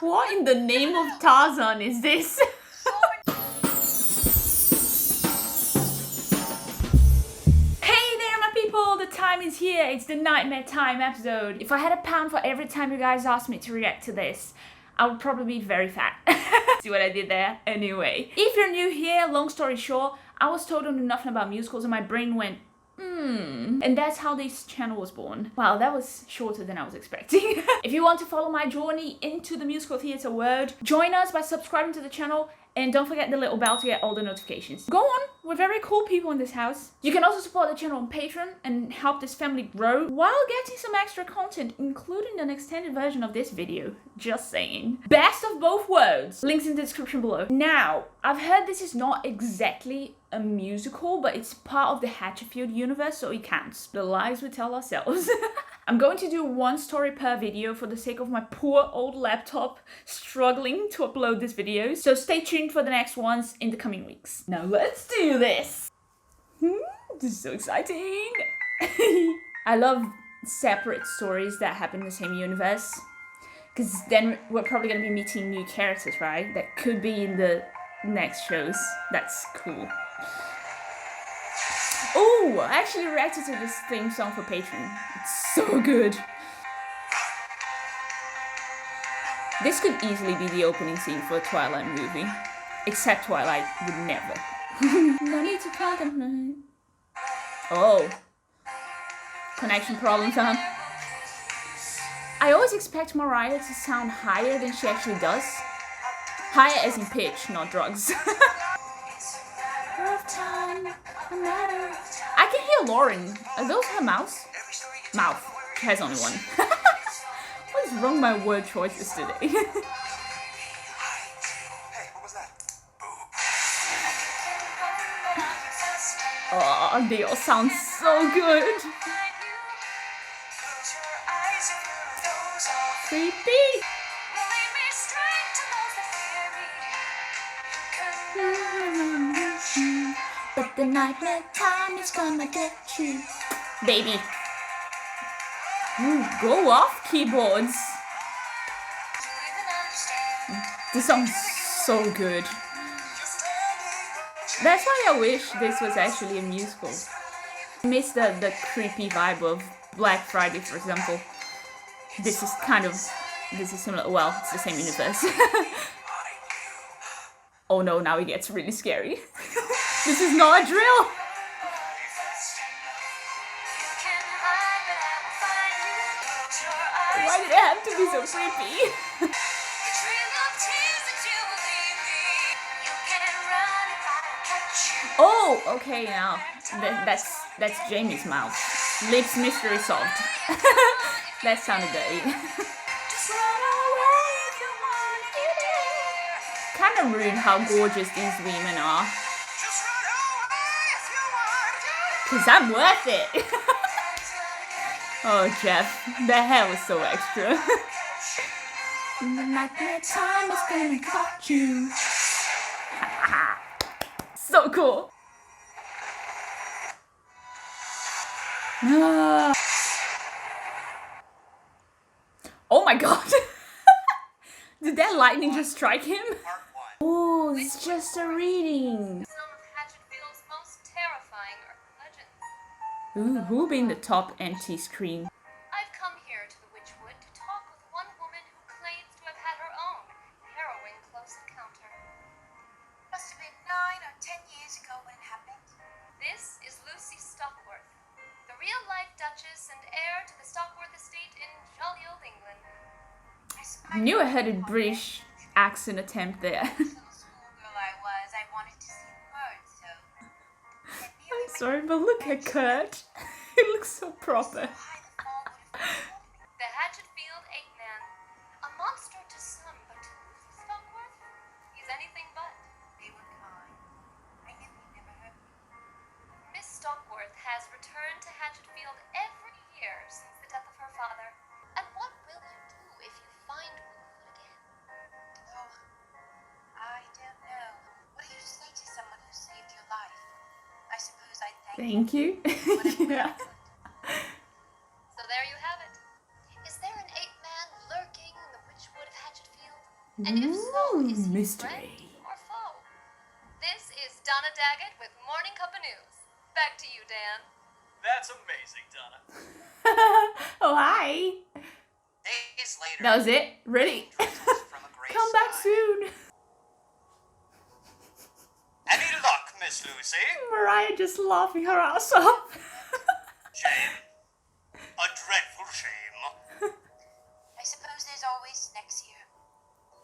What in the name of Tarzan is this? Hey there my people, the time is here. It's the Nightmare Time episode. If I had a pound for every time you guys asked me to react to this, I would probably be very fat. See what I did there? Anyway, if you're new here, long story short, I was told I knew nothing about musicals and my brain went, and that's how this channel was born. Wow, that was shorter than I was expecting. If you want to follow my journey into the musical theatre world, join us by subscribing to the channel and don't forget the little bell to get all the notifications. Go on, we're very cool people in this house. You can also support the channel on Patreon and help this family grow while getting some extra content, including an extended version of this video. Just saying. Best of both worlds. Links in the description below. Now, I've heard this is not exactly a musical, but it's part of the Hatchetfield universe, so it counts. The lies we tell ourselves. I'm going to do one story per video for the sake of my poor old laptop struggling to upload this video. So stay tuned for the next ones in the coming weeks. Now let's do this. This is so exciting. I love separate stories that happen in the same universe, because then we're probably going to be meeting new characters, right? That could be in the next shows. That's cool. Oh, I actually reacted to this theme song for Patreon. It's so good. This could easily be the opening scene for a Twilight movie. Except Twilight would never. No need to contemplate. Oh. Connection problems, huh? I always expect Mariah to sound higher than she actually does. Higher as in pitch, not drugs. I can hear Lauren. Are those her mouths? Mouth. She has only one. What is wrong with my word choices today? Hey, what was that? Oh, they all sound so good. Creepy. But the nightmare time is gonna get you, baby. Ooh, go off, keyboards. This song's so good. That's why I wish this was actually a musical. I miss the creepy vibe of Black Friday, for example. This is similar. Well, it's the same universe. Oh no, now it gets really scary. This is not a drill! Why did it have to be so creepy? Oh, okay, now that's Jamie's mouth. Lips mystery solved. That sounded dirty. Kind of rude how gorgeous these women are. Cause I'm worth it. Oh, Jeff, that hair was so extra. The nightmare time is gonna cut you. So cool. Oh my god. Did that lightning just strike him? Oh, it's just a reading. Ooh, who'll be in the top empty screen? I've come here to the Witchwood to talk with one woman who claims to have had her own harrowing close encounter. Must have been 9 or 10 years ago when it happened. This is Lucy Stockworth, the real-life Duchess and heir to the Stockworth estate in jolly old England. I knew I heard a British accent attempt there. Little schoolgirl I was, I wanted to see the words, so... I'm sorry, but look at Kurt. He looks so proper. The Hatchetfield Ape-Man. A monster to some, but to Lucy Stockworth, he's anything but. They were kind. I knew he'd never hurt me. Miss Stockworth has returned to Hatchetfield every year since the death of her father. And what will you do if you find Wolfwood again? Oh, I don't know. What do you say to someone who saved your life? I suppose I'd Thank you. Yeah. So there you have it. Is there an Ape-Man lurking in the Witchwood of Hatchetfield? And if so, is he mystery. friend or foe? This is Donna Daggett with Morning Cup of News. Back to you, Dan. That's amazing, Donna. Oh, hi. Days later. That was it? Really? drizzles from a gray Come back sky. soon. Any luck, Miss Lucy? Mariah just laughing her ass off. Shame. A dreadful shame. I suppose there's always next year,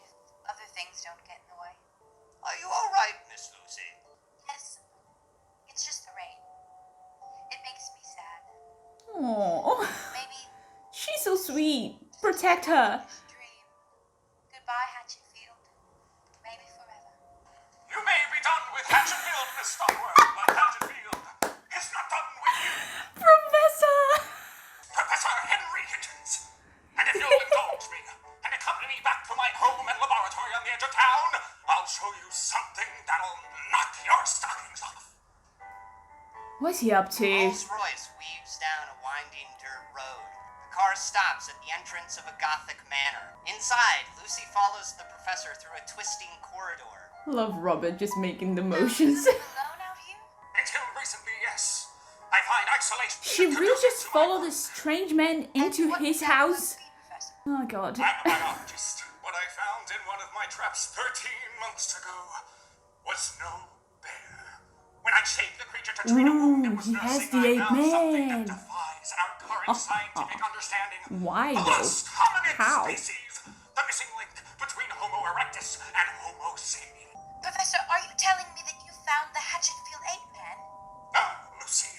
if other things don't get in the way. Are you all right, Miss Lucy? Yes, it's just the rain. It makes me sad. Aww. Maybe She's so sweet. Protect her. dream. Goodbye, Hatchetfield. Maybe forever. You may be done with Hatchetfield, Miss Starkid, but Hatchetfield is not done with you, Professor. Professor Henry Hitchens. And if you'll indulge me and accompany me back to my home and laboratory on the edge of town, I'll show you something that'll knock your stockings off. What's he up to? Rolls-Royce weaves down a winding dirt road. The car stops at the entrance of a Gothic manor. Inside, Lucy follows the professor through a twisting corridor. Love Robert just making the motions. Alone out here? Until recently, yes. I find isolation. She really just followed a strange man into What his does that house. be, Professor? Oh god. I'm a biologist. What I found in one of my traps 13 months ago was no bear. When I shaped the creature to treat a wound, it was he has nursing. the I found something Ape-Man. that defies our current scientific understanding. Why The though? lost hominid How? species. The missing link between Homo erectus and Homo sapien. Professor, are you telling me that you found the Hatchetfield Ape-Man? Now, Lucy,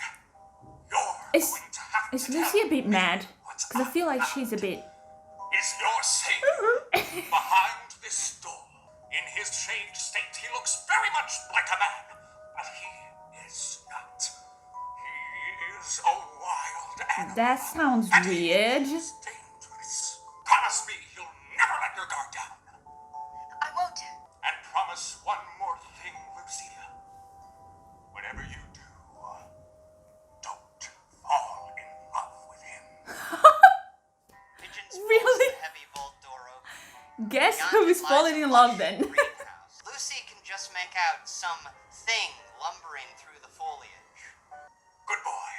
you're Is going to have is to Lucy a tell bit me mad? what's Because I feel like up. she's a bit. Is your savior behind this door? In his changed state, he looks very much like a man, but he is not. He is a wild animal. That sounds and weird. He is dangerous. Promise me you'll never let your guard down. I won't. And promise one more thing, Lucia. Whatever you do, don't fall in love with him. Pigeons Really? pulls the heavy vault door open. Guess Beyond who it is lies falling a in love lush then? greenhouse. Lucy can just make out some thing lumbering through the foliage. Good boy.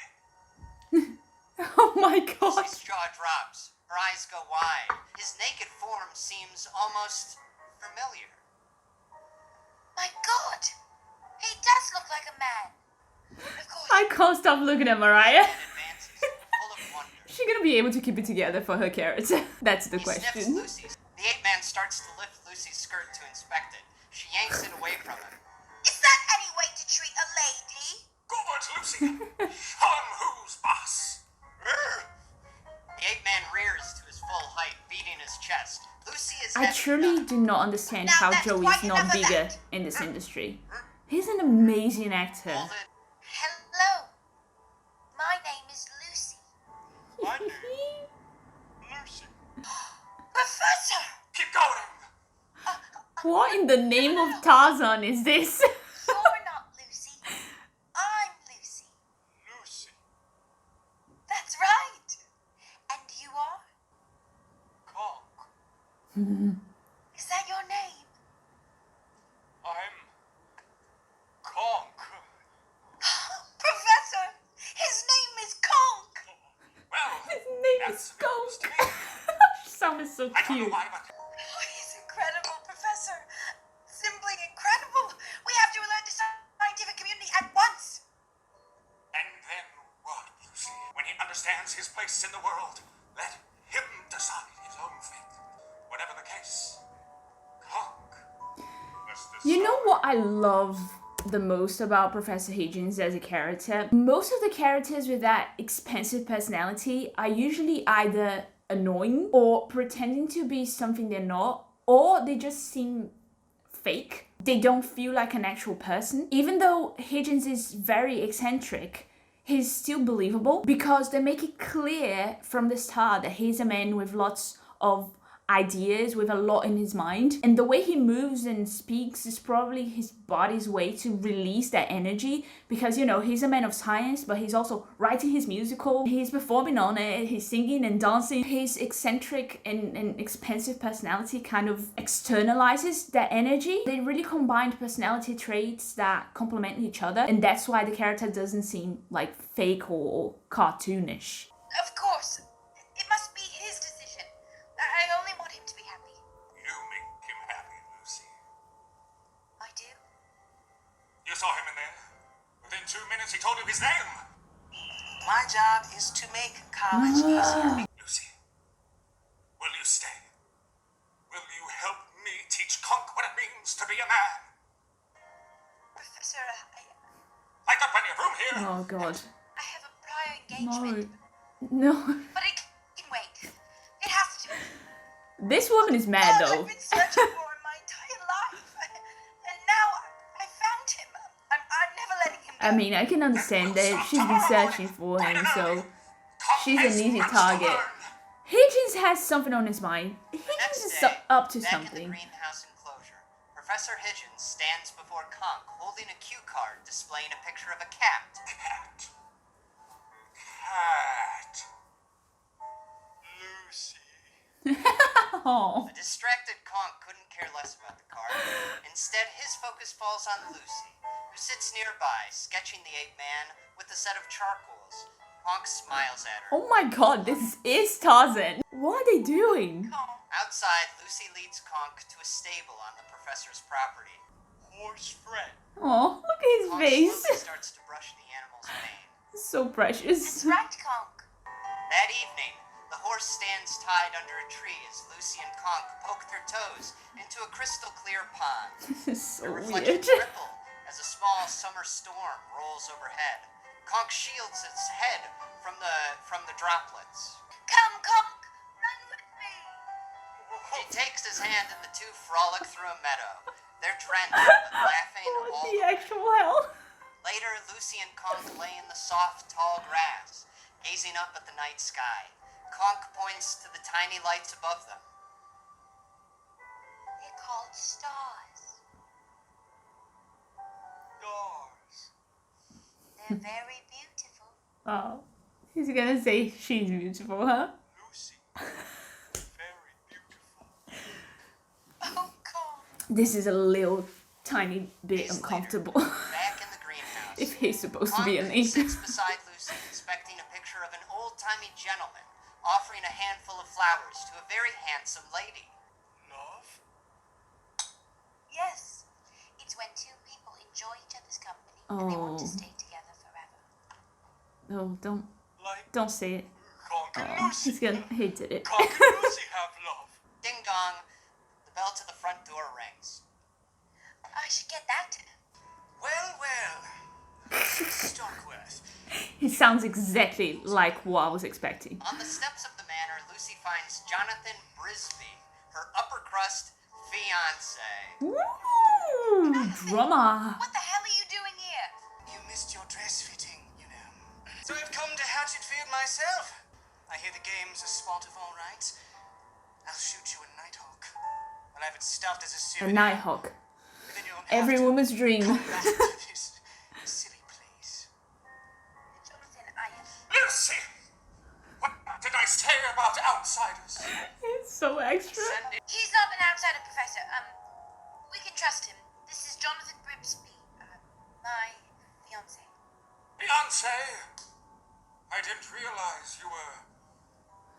Oh my god. Lucy's jaw drops. Her eyes go wide. His naked form seems almost familiar. My God! He does look like a man. Of course. I can't stop looking at Mariah. And advances, full of wonder. She's gonna be able to keep it together for her character. That's the He sniffs question. Lucy's. The Ape-Man starts to lift Lucy's skirt to inspect it. She yanks it away from him. Is that any way to treat a lady? Good, Lucy. Show him who's boss. The Ape-Man rears to his full height, beating his chest. Lucy is I heavy truly enough. do not understand Now how that's Joey quite is not enough of bigger that. in this industry. He's an amazing actor. Hold it. Hello. My name is Lucy. My name, Lucy. Professor! Keep going. What in the name of Tarzan is this? You're not Lucy. I'm Lucy. Lucy. That's right. And you are? Conk. Is that your name? I'm Conk. Professor! His name is Conk! Well, His name that's is Skunk. news to me. She sounded so I don't know cute. why, but Oh, he's incredible, Professor. Simply incredible. We have to alert the scientific community at once. and then what, Lucy? When he understands his place in the world, let him decide his own fate. Whatever the case, Conk. You know what I love the most about Professor Higgins as a character? Most of the characters with that expensive personality are usually either annoying or pretending to be something they're not, or they just seem fake. They don't feel like an actual person. Even though Higgins is very eccentric, he's still believable because they make it clear from the start that he's a man with lots of ideas with a lot in his mind. And the way he moves and speaks is probably his body's way to release that energy, because, you know, he's a man of science, but he's also writing his musical, he's performing on it, he's singing and dancing. His eccentric and expensive personality kind of externalizes that energy. They really combined personality traits that complement each other, and that's why the character doesn't seem like fake or cartoonish. Of course. It must be his decision. I only want him to be happy. You make him happy, Lucy. I do. You saw him in there. Within 2 minutes, he told you his name. My job is to make college easier. Lucy, will you stay? Will you help me teach Conk what it means to be a man? Professor, I got plenty of room here. Oh god. I have a prior engagement. No. But it can wait. It has to. This woman is mad though. I've been searching for him my entire life. And now I found him. I'm never letting him go. I mean, I can understand that she's been searching for him, so she's an easy target. Higgins has something on his mind. Higgins is up to back something. in the greenhouse enclosure, Professor Higgins stands before Conk holding a cue card displaying a picture of a cat. Cat. Lucy. Oh. The distracted Conk couldn't care less about the card. Instead, his focus falls on Lucy, who sits nearby, sketching the Ape-Man with a set of charcoals. Conk smiles at her. Oh my god, this is Tarzan. What are they doing? Outside, Lucy leads Conk to a stable on the professor's property. Horse Fred. Oh, look at his Conk face. slowly starts to brush the animal's mane. So precious. That's right, Conk. That evening, the horse stands tied under a tree as Lucy and Conk poke their toes into a crystal clear pond. This is so The reflections weird. ripple as a small summer storm rolls overhead. Conk shields its head from the droplets. Come, Conk. Run with me. He takes his hand and the two frolic through a meadow. They're drenched, laughing all What the the way. actual hell? Later, Lucy and Conk lay in the soft, tall grass, gazing up at the night sky. Conk points to the tiny lights above them. They're called stars. Doors. They're very beautiful. Oh. He's gonna say she's beautiful, huh? Lucy. Very beautiful. Oh, Conk. This is a little tiny bit uncomfortable. Back in the greenhouse. If he's supposed to be an ape. sits beside Lucy, inspecting a picture of an old-timey gentleman offering a handful of flowers to a very handsome lady. Love? Yes. It's when two people enjoy each other's company and they want to Oh. stay together forever. Oh, Like don't say it. Conk and Oh, Lucy. he's gonna, he did it. Conk and Lucy have love. Ding dong. The bell to the front door rings. I should get that. Well, well. Mrs. Starkworth. He sounds exactly like what I was expecting. On the steps of the manor, Lucy finds Jonathan Brisby, her upper crust fiancé. Ooh, drama. What the hell are you doing here? You missed your dress fitting, you know. So I've come to Hatchetfield myself. I hear the game's a spot of all right. I'll shoot you a nighthawk. I'll have it stuffed as a A souvenir. nighthawk. But then you'll have Every to woman's dream. come back to this silly place. Jonathan, I am. Lucy! What did I say about outsiders? It's so extra. Send it. He's not an outsider, Professor. We can trust him. This is Jonathan Brisby, my fiance. Beyonce! I didn't realize you were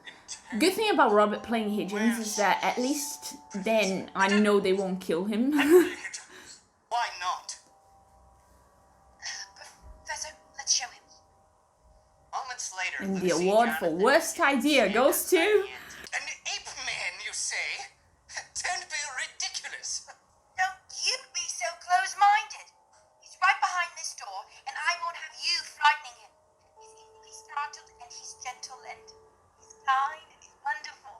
intense. Good thing about Robert playing Higgins is that at least then I know they won't kill him. Why not? Professor, let's show him. Moments later, And the Lucy, award for Jonathan, worst and idea stand goes outside to... the ante. An Ape-Man, you say? Don't be ridiculous. Don't you be so close-minded. He's right behind this door, and I won't have you frightening him. He's easily startled, and he's gentle, and he's kind, and he's wonderful.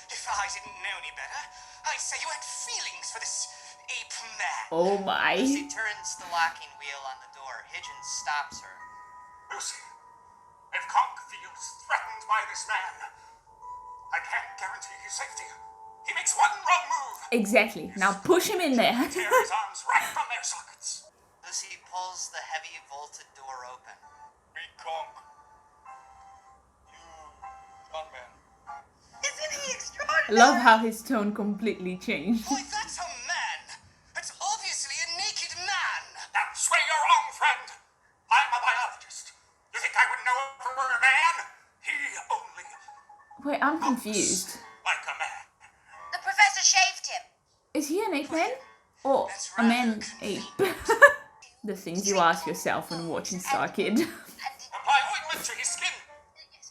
If I didn't know any better, I'd say you had feelings for this Ape-Man. Oh my. Lucy turns the locking wheel on the door. Higgins stops her. Lucy, if Conk feels threatened by this man, I can't guarantee his safety. He makes one wrong move. Exactly. Now push him in there. Tear his arms right from their sockets. Lucy pulls the heavy vaulted door open. Meet Kong. You, gunman. Isn't he I extraordinary? love how his tone completely changed. Boy, that's a man! It's obviously a naked man! That's where you're wrong, friend. I'm a biologist. You think I would know if it were a man? He only Wait, I'm confused. like a man. The professor shaved him. Is he an ape-man? Or a man ape? The things you ask yourself when watching Starkid. Apply ointment to his skin.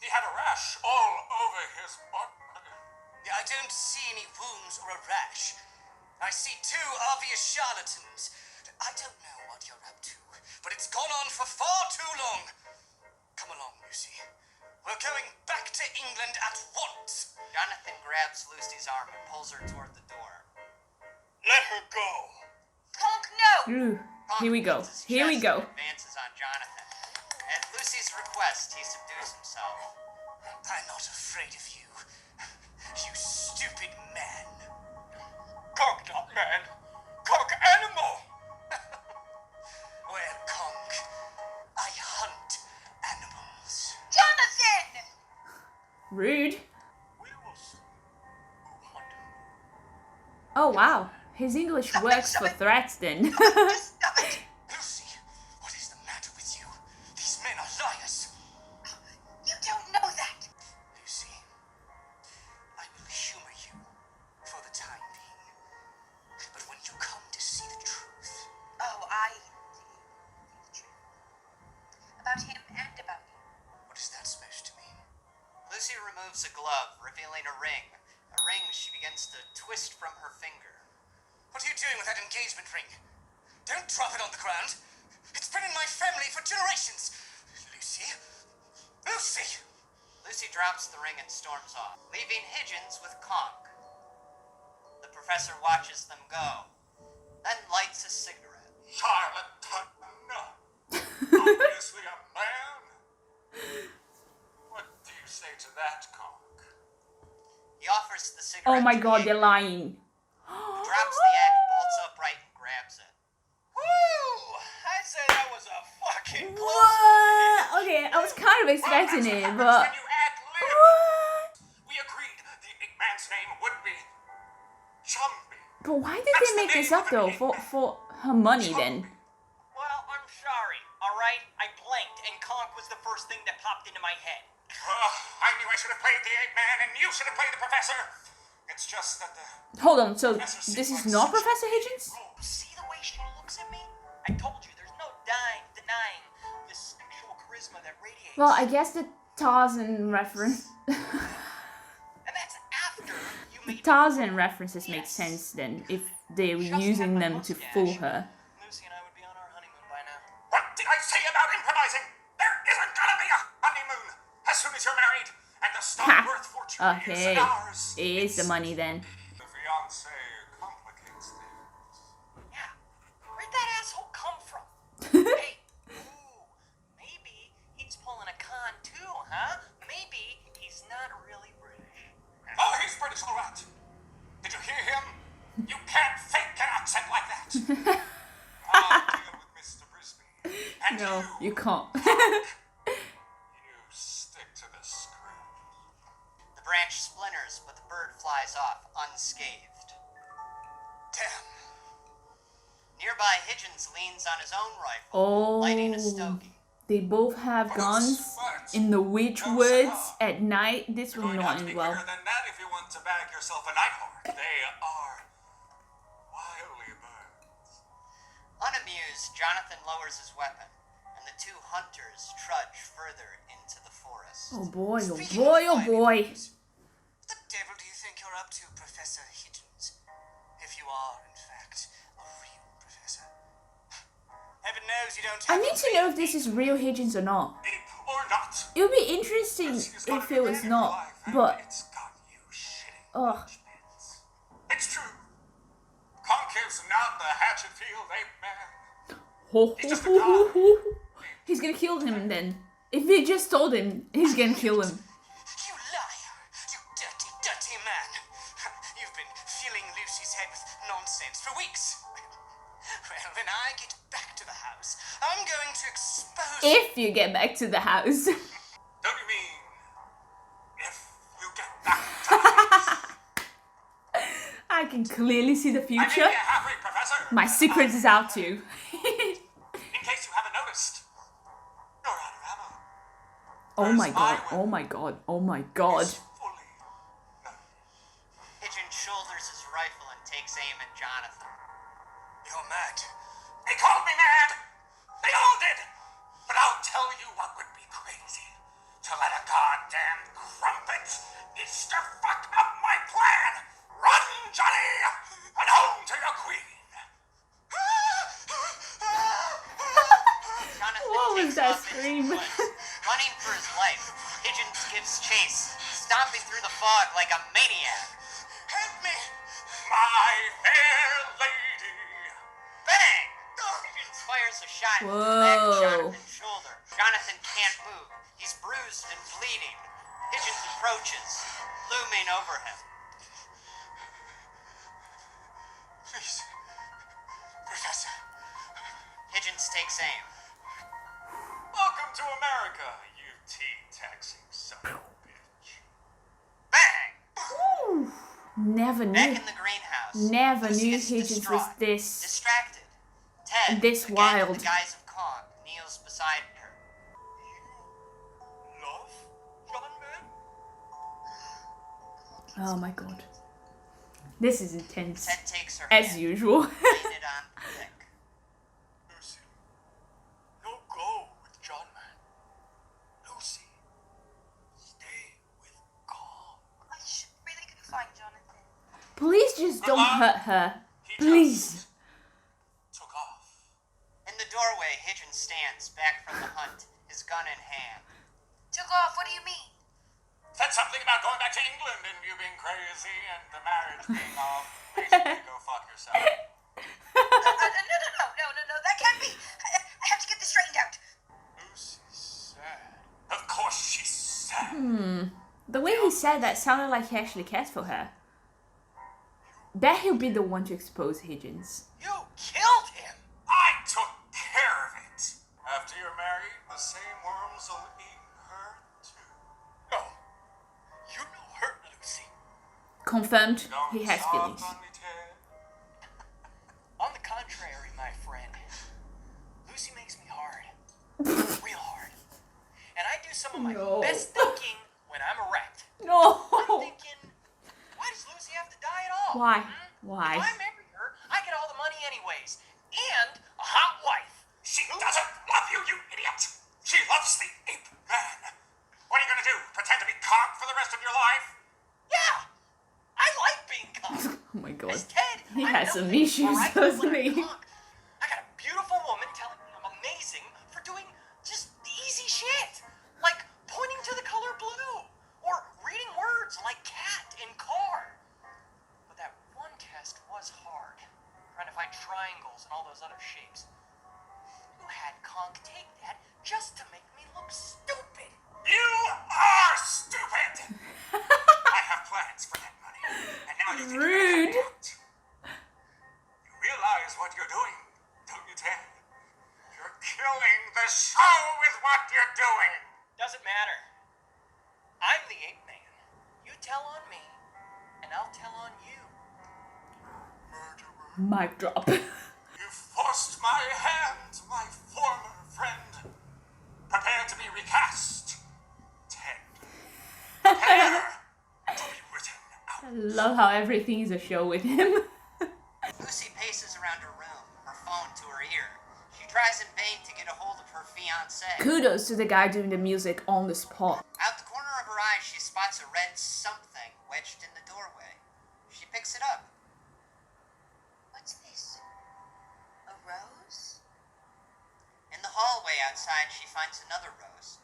He had a rash all over his body. Yeah, I don't see any wounds or a rash. I see two obvious charlatans. I don't know what you're up to, but it's gone on for far too long. Come along, Lucy. We're going back to England at once. Jonathan grabs Lucy's arm and pulls her toward the door. Let her go. Conk, no! Ooh, here we go. Here we go. Advances on Jonathan. At Lucy's request, he subdues himself. I'm not afraid of you, you stupid man. Conk, not man. Conk, animal. Well, Conk, I hunt animals. Jonathan! Rude. We will see who hunted. Oh wow. His English works for threats then. Just stop it! Lucy, what is the matter with you? These men are liars. You don't know that! Lucy, I will humor you for the time being. But when you come to see the truth, Oh, I see the truth. About him and about you. what is that supposed to mean? Lucy removes a glove, revealing a ring. A ring she begins to twist from her finger. What are you doing with that engagement ring? Don't drop it on the ground. It's been in my family for generations. Lucy? Lucy! Lucy drops the ring and storms off, leaving Higgins with Conk. The professor watches them go, then lights a cigarette. Charlatan. Obviously a man. What do you say to that, Conk? He offers the cigarette. Oh my to god, they're Higgins, lying. who drops the act, bolts upright, and grabs it. Woo! I'd say that was a fucking close What? Okay, I was kind of expecting it, but When you add lib, what? we agreed the Ape-Man's name would be Chumby. But why did they make this up though? For her money then? Well, I'm sorry, alright? I blinked and Conk was the first thing that popped into my head. I knew I should have played the Ape-Man and you should have played the Professor. It's just that the Hold on, so this is not Professor Higgins? See the way she looks at me? I told you, there's no denying the sexual charisma that radiates. Well, I guess the Tarzan reference. And that's after you made Tarzan references make sense then, if they were using them to fool her. Lucy and I would be on our honeymoon by now. What did I say about improvising? There isn't gonna be a honeymoon as soon as you're married, and the Starkid fortune Okay, is ours. it is the money then. The fiancé complicates things. Yeah. Where'd that asshole come from? Hey, ooh, maybe he's pulling a con too, huh? Maybe he's not really British. Oh, he's British, all right. Did you hear him? You can't fake an accent like that. I'll deal with Mr. Brisby. And No, you can't. you stick to the script. The branch splinters, but the bird flies off unscathed. Damn. Nearby, Higgins leans on his own rifle, lighting a Oh, stogie. they both have guns in the witch woods at night. This will You're going to not have to end be well. quicker than that if you want to bag yourself a Nighthawk. They are wily birds. Unamused, Jonathan lowers his weapon, and the two hunters trudge further into the forest. Oh boy, oh Speaking boy, of oh boy. birds, what the devil do you think you're up to, Professor Higgins? If you are, in fact, a real professor. Heaven knows you don't I have need to know if this is real Higgins or not. Ape or not, It would be interesting this is gonna if be it the was end of not, life, and but it's got you shitting ugh. bits. It's true. Conk is not the Hatchetfield Ape-Man. He's gonna kill him then. If they just told him, he's gonna kill him. You liar! You dirty filling Lucy's head with nonsense for weeks. Well, when I get back to the house, I'm going to expose... If you get back to the house. Don't you mean if you get back to the house? I can clearly see the I may future. be a half-breed, Professor. My secret is out too. In case you haven't noticed, you're out of ammo. Oh my Whereas god, my oh my god, oh my god. is fully loaded. Pigeon shoulders his rifle and takes aim at Jonathan. You're mad. They called me mad. They all did. But I'll tell you what would be crazy. To let a goddamn crumpet Easter fuck up my plan. Run, Johnny, and home to your queen. Jonathan What was takes that off into scream? the woods, running for his life. Pigeons gives chase, stomping through the fog like a maniac. Help me! My fair lady. Bang! Pigeons fires a shot into the back of Whoa. Jonathan's shoulder. Jonathan can't move. He's bruised and bleeding. Pigeons approaches, looming over him. Please, Professor. Pigeons takes aim. Welcome to America, you tea-taxing son of a bitch. Bang! Ooh. Never Back knew. in the greenhouse. Never Lucy knew is Higgins was distraught, this. distracted. Ted, This again wild. in the guise of Kong, kneels beside her. Love, John Man? Oh my god. This is intense. Ted takes her As hand, usual. laying it on thick. Lucy, no go with John Man. Lucy, stay with God. I should really go find Jonathan. Please just don't hurt her. He Please. just took off. In the doorway, Higgins stands back from the hunt, his gun in hand. Took off, what do you mean? Said something about going back to England and you being crazy and the marriage being off. Basically, go fuck yourself. No, that can't be. I have to get this straightened out. Lucy's sad. Of course she's sad. The way he said that sounded like he actually cares for her. Bet he'll be the one to expose Higgins. You killed him! I took care of it. After you're married, the same worms will eat her too. No, you know her, Lucy. Confirmed, Don't he has soft feelings. on me, Ted. On the contrary, my friend, Lucy makes me hard. Real hard. And I do some of my No. best thinking when I'm erect. I'm No! thinking, why does Lucy have to die at all? Why? If Why? I marry her, I get all the money anyways. And a hot wife. She doesn't love you, you idiot. She loves the Ape-Man. What are you gonna do? Pretend to be cock for the rest of your life? Yeah, I like being cock. Oh my god. As Ted, He I'm has no some thief, issues, alright? doesn't When I'm he? cock, I got a beautiful woman telling me I'm amazing for doing just easy shit. Like pointing to the color blue. Or reading words like cat in car. But that one test was hard. Trying to find triangles and all those other shapes. You had Conk take that just to make me look stupid. You are stupid! I have plans for that money. And now you think you're gonna Rude. help me out. You realize what you're doing, don't you, Ted? You're killing the show with what you're doing. Doesn't matter. I'm the Ape-Man. You tell on me, and I'll tell on you. Mic drop. You forced my hand, my former friend. Prepare to be recast, Ted. Prepare to be written out. I love how everything is a show with him. Lucy paces around her room, her phone to her ear. She tries in vain to get a hold of her fiancé. Kudos to the guy doing the music on the spot. Out the corner of her eye, she spots a red something wedged in the doorway. She picks it up. What's this? A rose? In the hallway outside, she finds another rose.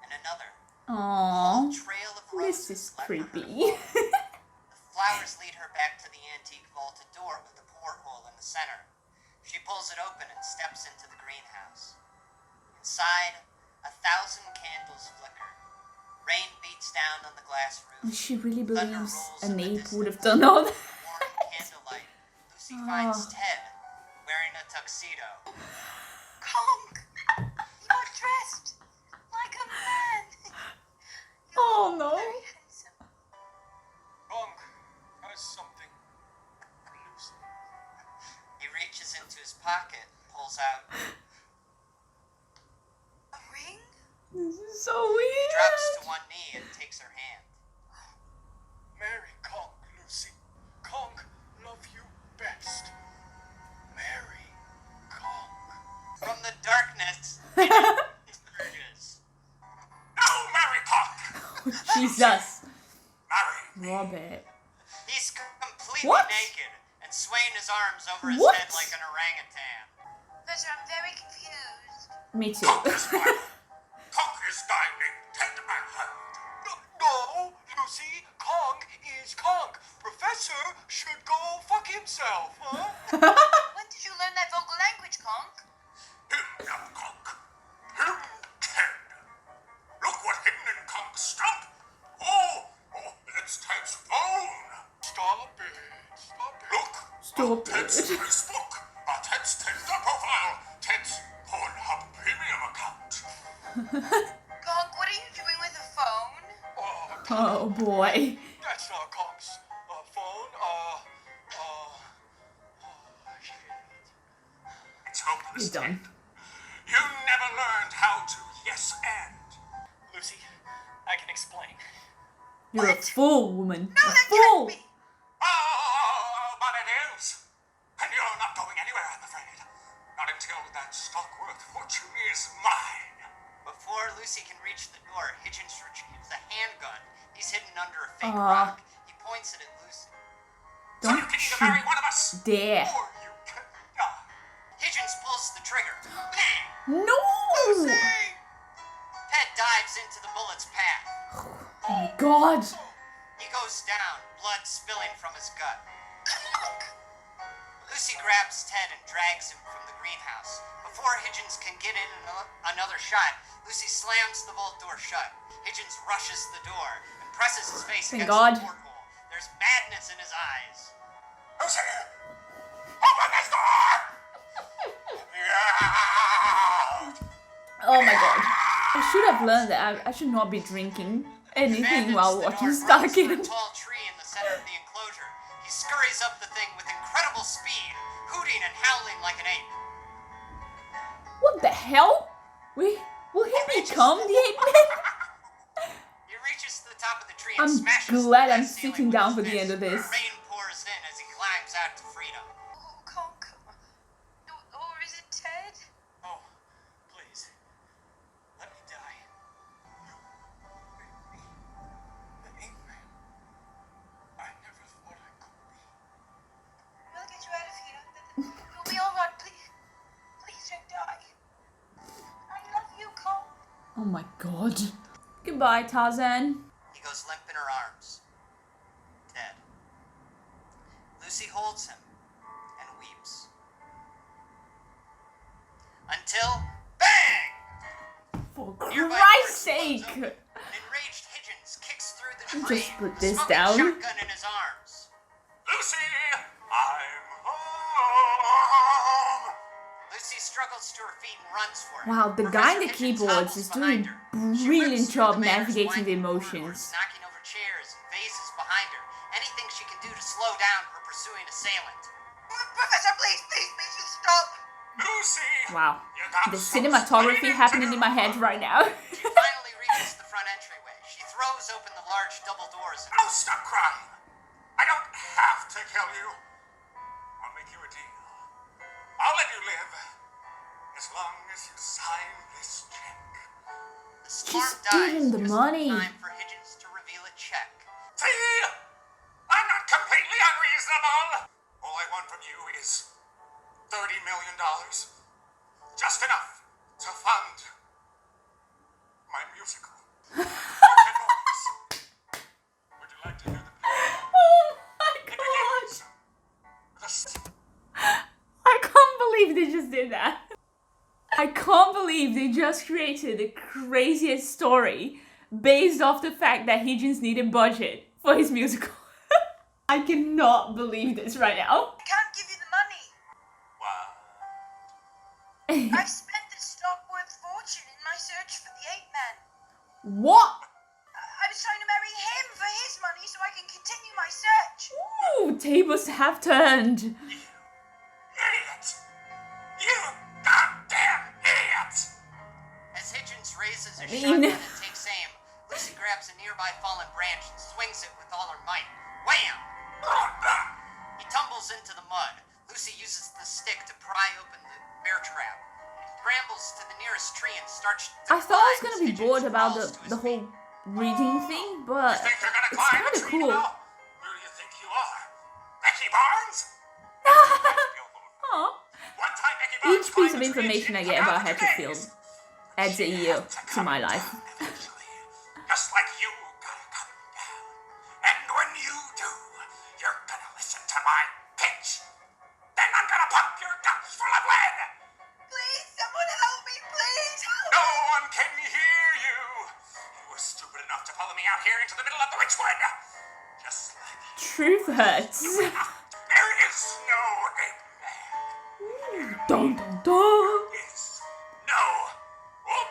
And another. A Aww. trail of roses. This is led her to creepy. The flowers lead her back to the antique vaulted door with the porthole in the center. She pulls it open and steps into the greenhouse. Inside, 1,000 candles flicker. Rain beats down on the glass roof. She really Thunder believes rolls an in the ape would have distance. done all that. Warm Lucy finds Ted wearing a tuxedo. Conk, you are dressed like a man. You Oh are no. very handsome. Conk has something for Lucy. He reaches into his pocket and pulls out. A ring? This is so He drops to weird. one knee and takes her hand. Marry Conk, Lucy. Conk love you best. Marry Conk. From the darkness, it emerges. No, Mary Conk! Jesus. Marry me. Robert. He's completely What? naked and swaying his arms over his What? head like an orangutan. Professor, I'm very confused. Me too. Conk is mine. Conk is thine named Ted, I heard. No, Lucy. Conk is Conk. Professor should go fuck himself, huh? When did you learn that vocal language, Conk? Him not Conk. Him Ted. Look what hidden in Conk's stump. Oh, it's Ted's phone. Stop it. Stop it. Look. Stop Ted's it. Facebook. Ted's Tinder profile. Ted's Pornhub premium account. Conk, what are you doing with a phone? Oh boy. That's not Conk's phone. Shit. It's hopeless. You're done. You never learned how to yes and. Lucy, I can explain. You're a fool, woman. No, A that fool. can't be. Oh, but it is. And you're not going anywhere, I'm afraid. Not until that Stockworth fortune is mine. Before Lucy can reach the door, Hitchens retrieves a handgun. He's hidden under a fake Aw. rock. He points it at Lucy. So you Don't can either you marry one of us, dare. or you can die. Hitchens pulls the trigger. No! Ted dives into the bullet's path. Oh my god. He goes down, blood spilling from his gut. Lucy grabs Ted and drags him from the greenhouse. Before Hitchens can get in another shot, Lucy slams the vault door shut. Hitchens rushes the door and presses his face Thank against God. the porthole. There's madness in his eyes. Lucy, open this door! Yeah. Oh my god. I should have learned that I should not be drinking anything while watching Runs for a Starkid. tall tree in the center of the enclosure. He scurries up the thing with incredible speed, hooting and howling like an ape. What the hell? Will he become the Ape-Man? He reaches to the top of the tree I'm and smashes glad the I'm glass ceiling sitting with down his for the fist. end of this. Rain pours in as he climbs out to freedom. Oh, Conk. Or is it Ted? Oh, please. Let me die. You made me the Ape-Man. I never thought I could be. We'll get you out of here. You'll be all right. Please. Please don't die. I love you, Conk. Oh my god. Goodbye, Tarzan. He goes limp in her arms. Dead. Lucy holds him and weeps. Until bang! For Nearby Christ's doors sake! close open. An enraged Hitchens kicks through the Just tree, put a this smoking down. shotgun in his arms. Lucy, I'm home. Lucy struggles to her feet and runs for it. Wow, the guy in the Hitchens keyboards hobbles is behind doing her. a She brilliant whips through job the manor's navigating the winding emotions. corridors, knocking over chairs and vases behind her. Anything she can do to slow down her pursuing assailant. Professor, please, you stop. Lucy. Wow. You got The some cinematography explaining happening to in my do. head right now. She finally reaches the front entryway. She throws open the large double doors and Oh, stop crying. I don't have to kill you. I'll make you a deal. I'll let you live as long as you sign this check. the storm Just dies give him the just money. in time for Hitchens to reveal a check. See? I'm not completely unreasonable. All I want from you is $30 million. Just enough to fund my musical. $10. Would you like to hear the play? Oh my It god! begins. The I can't believe they just did that. I can't believe they just created the craziest story based off the fact that Hitchens needed budget for his musical. I cannot believe this right now. I can't give you the I've spent the Stockworth fortune in my search for the Ape-Man. What? I was trying to marry him for his money so I can continue my search. Ooh, tables have turned. Idiot! You goddamn idiot! As Hitchens raises a mean- shotgun and takes aim, Lucy grabs a nearby fallen branch and swings it with all her might. Wham! He tumbles into the mud. Lucy uses the stick to pry open the bear trap. Scrambles to the nearest tree and starts to I thought I was climb gonna be as Hitchens bored about falls to the his whole feet. reading thing, but Think you're gonna it's climb kind a of tree cool. now? Who do you think you are? Becky Barnes? Aw. One time Becky Barnes Each piece of climbed a tree and information I she get took about out the Hatchetfield days. adds a year to my life. Eventually, just like you gotta come down. And when you do, you're gonna listen to my pitch. Then I'm gonna pump your guts full of lead. Please, someone help me, please help No me. one can hear you. You were stupid enough to follow me out here into the middle of the witchwood. Just like Truth hurts. there is no Ape-Man. Dun dun dun. Is no. Oh,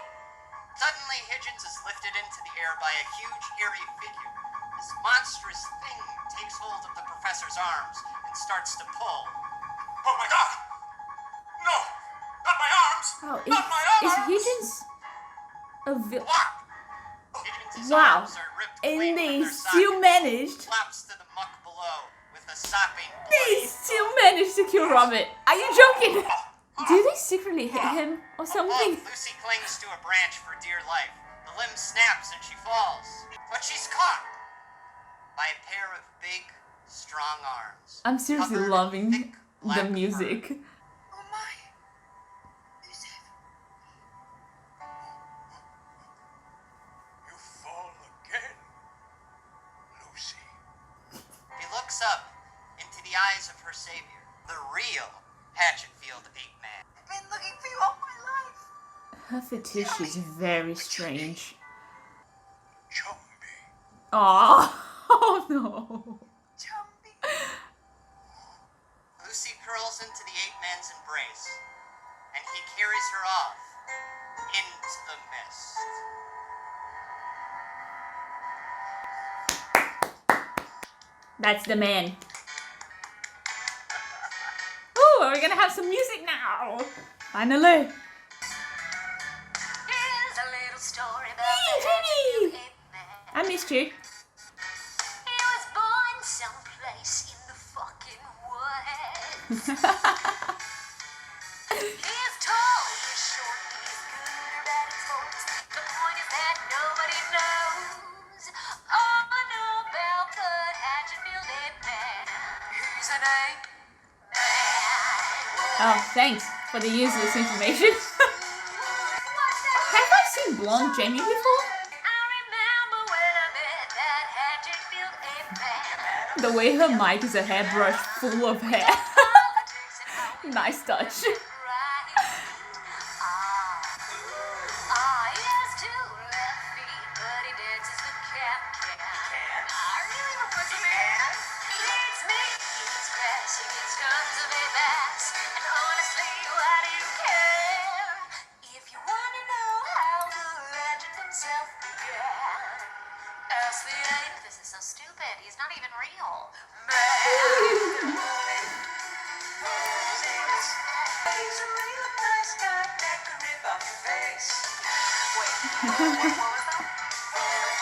Suddenly, Hitchens is lifted into the air by a huge, hairy figure. This monstrous thing takes hold of the professor's arms and starts to pull. oh my God! No, not my arms. Wow, Not my is arms. Higgins a villain? What? Hitchens' Wow. arms are ripped And clean they from their still sockets. managed. Flops to the muck below with a sopping They bloody still managed to kill Robert. Are you joking? Do they secretly hit him or something? Lucy clings to a branch for dear life. The limb snaps and she falls. But she's caught by a pair of big, strong arms. I'm seriously covered in loving thick the black music. Oh my. Yusuf. You fall again, Lucy. He looks up into the eyes of her savior, the real Hatchetfield Ape-Man. I've been looking for you all my life. Her fetish is very strange. Chumby. Aww. Oh no. Chumby. Lucy curls into the Ape-Man's embrace, and he carries her off into the mist. That's the man. Ooh, we're gonna have some music now. Finally. Here's a little story about Hey, the Jamie. Hatchetfield Ape-Man. I missed you. He was born someplace in the fucking woods. He is tall, he is short, he is good or bad in sports. The point is that nobody knows all about the Hatchetfield Ape-Man. He's an ape-man. Oh, thanks for the useless information. Have I seen blonde Jamie before? I remember when I met that Hatchetfield Ape-Man. The way her mic is a hairbrush full of hair. Politics and how we Nice touch. right. He has two left feet, but he dances the cat. I really don't want to man. He eats meat, he eats grass, he gets tons of ape-ass. And honestly, why do you care? If you want to know how the legend himself began, ask the ape. This is so stupid. He's not even real. Man. He's a real nice guy that could rip off your face. Wait, what was that?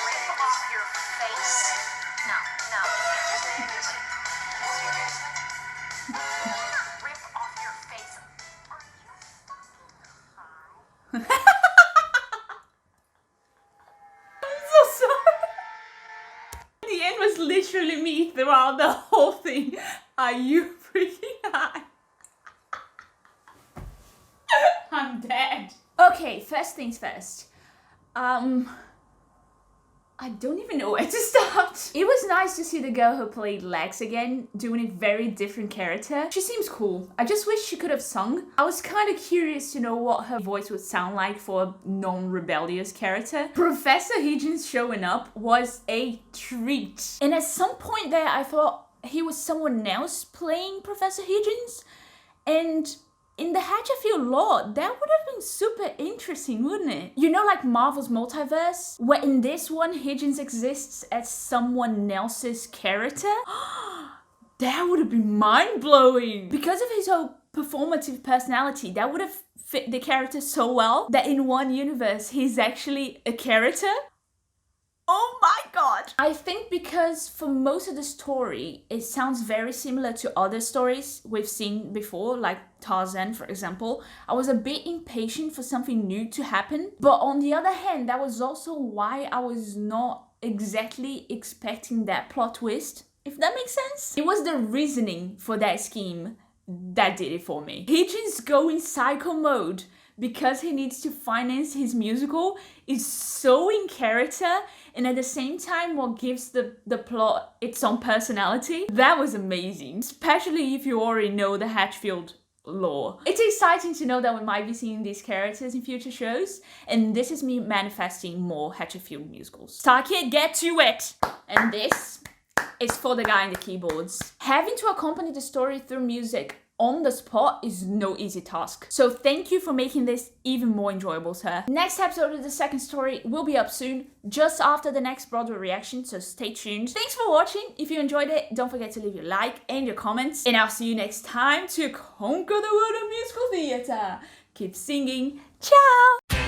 Rip off your face? No, no. Rip off your face. Are you fucking high? I'm so sorry. The end was literally me throughout the whole thing. Are you freaking high? I'm dead. Okay, first things first. I don't even know where to start. It was nice to see the girl who played Lex again, doing a very different character. She seems cool. I just wish she could have sung. I was kind of curious to know what her voice would sound like for a non-rebellious character. Professor Higgins showing up was a treat. And at some point there, I thought he was someone else playing Professor Higgins. And In the Hatchetfield lore, that would have been super interesting, wouldn't it? You know, like Marvel's multiverse, where in this one, Higgins exists as someone else's character? That would have been mind-blowing! Because of his whole performative personality, that would have fit the character so well that in one universe, he's actually a character. Oh my god! I think because for most of the story, it sounds very similar to other stories we've seen before, like Tarzan, for example. I was a bit impatient for something new to happen. But on the other hand, that was also why I was not exactly expecting that plot twist, if that makes sense. It was the reasoning for that scheme that did it for me. Higgins going psycho mode because he needs to finance his musical is so in character, and at the same time what gives the plot its own personality. That was amazing, especially if you already know the Hatchfield lore. It's exciting to know that we might be seeing these characters in future shows, and this is me manifesting more Hatchetfield musicals. Starkid, get to it! And this is for the guy in the keyboards. Having to accompany the story through music on the spot is no easy task. So thank you for making this even more enjoyable, sir. Next episode of the second story will be up soon, just after the next Broadway reaction, so stay tuned. Thanks for watching. If you enjoyed it, don't forget to leave your like and your comments. And I'll see you next time to conquer the world of musical theatre. Keep singing. Ciao!